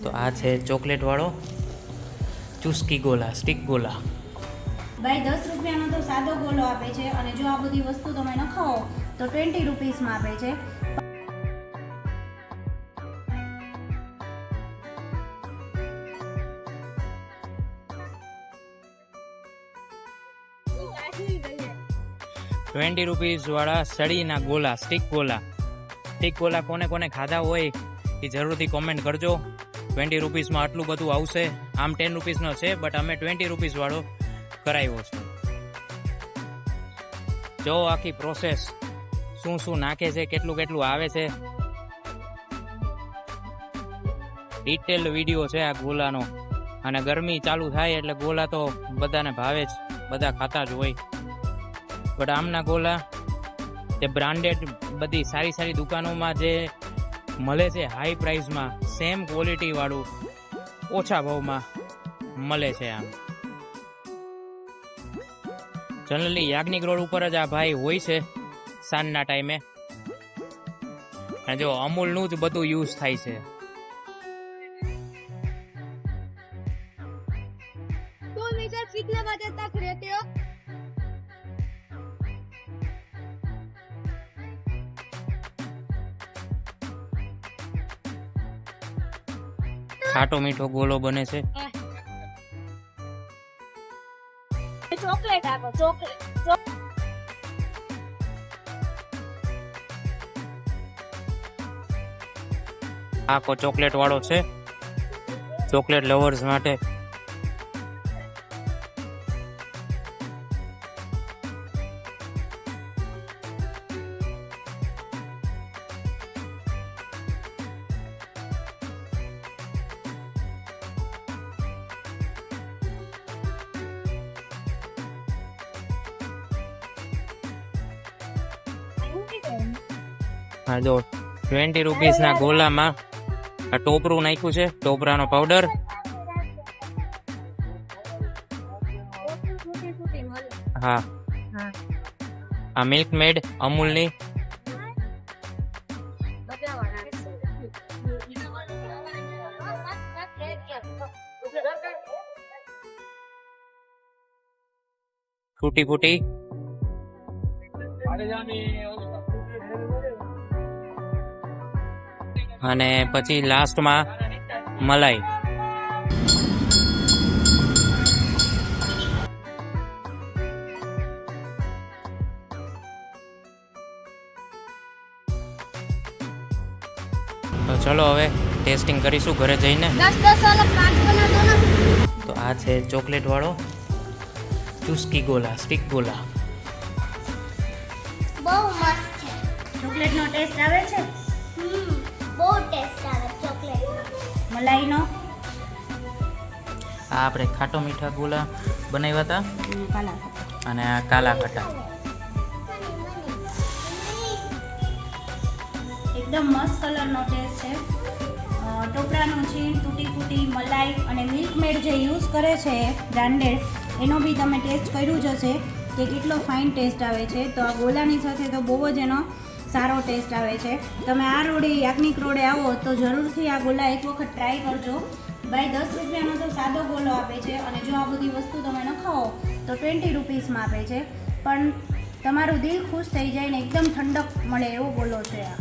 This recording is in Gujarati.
તો આ છે ચોકલેટ વાળો ચુસ્કી ગોલા, સ્ટીક ગોલા. ભાઈ 10 રૂપિયાનો તો સાદો ગોલો આપે છે અને જો આ બધી વસ્તુ તમે નખાવો તો 20 રૂપીસમાં આપે છે. ₹20 વાળા સળીના ગોલા, સ્ટીક ગોલા. સ્ટીક ગોલા કોને કોને ખાધા હોય એ જરૂરથી કોમેન્ટ કરજો. 20 રૂપીસમાં આટલું બધું આવશે. આમ 10 રૂપીસનો છે, બટ અમે 20 રૂપીસ વાળો કરાવ્યો છે. જો આખી પ્રોસેસ શું શું નાખે છે, કેટલું કેટલું આવે છે, ડિટેલ વિડીયો છે આ ગોલાનો. અને ગરમી ચાલુ થાય એટલે ગોલા તો બધાને ભાવે જ, બધા ખાતા જ હોય. બટ આમના ગોલા તે બ્રાન્ડેડ બધી સારી સારી દુકાનોમાં જે મળે છે હાઈ પ્રાઇસમાં, સેમ ક્વોલિટી વાળું ઓછા ભાવમાં મળે છે. આમ જનરલી યાજ્ઞિક રોડ ઉપર જ આ ભાઈ હોય છે સાંજના ટાઈમે. અને જો અમૂલનું જ બધું યુઝ થાય છે. कितने बजे तक रहते हो? ખાટો મીઠો ગોલો બને છે. ચોકલેટ આપો, ચોકલેટ. આખો ચોકલેટ વાળો છે, ચોકલેટ લવર્સ માટે. હા જો 20 રૂપીસના ગોલામાં આ ટોપરું નાખ્યું છે, ટોપરાનો પાવડર. હા, આ મિલ્ક મેડ અમૂલની. ફૂટી ફૂટી. અને પછી લાસ્ટમાં મલાઈ. તો ચલો હવે ટેસ્ટિંગ કરીશું ઘરે જઈને. 10 वाला 5 बना दो ना. તો આ છે ચોકલેટ વાળો ચુસ્કી ગોલા, સ્ટીક ગોલા. બહુ મસ્ત છે. ચોકલેટનો ટેસ્ટ આવે છે, બહુ ટેસ્ટ આવે ચોકલેટનો. મલાઈનો. આ આપણે ખાટો મીઠા ગોલા બનાવ્યા હતા કાલા. અને આ કાલા ખટા. એકદમ મસ્ત કલરનો ટેસ્ટ છે. ટોપરાનું છીણ, તૂટી ફૂટી, મલાઈ અને મિલ્ક મેડ જે યુઝ કરે છે બ્રાન્ડેડ, એનો બી તમે ટેસ્ટ કર્યું જ હશે કે કેટલો ફાઇન ટેસ્ટ આવે છે. તો આ ગોલાની સાથે તો બહુ જ એનો સારો ટેસ્ટ આવે છે. તમે આ રોડે, યાજ્ઞિક રોડે આવો તો જરૂરથી આ ગોલા એક વખત ટ્રાય કરજો. ભાઈ 10 રૂપિયાનો તો સાદો ગોલો આપે છે અને જો આ બધી વસ્તુ તમે નખાવો તો 20 રૂપીસમાં આપે છે. પણ તમારું દિલ ખુશ થઈ જાય ને એકદમ ઠંડક મળે એવો ગોલો છે આ.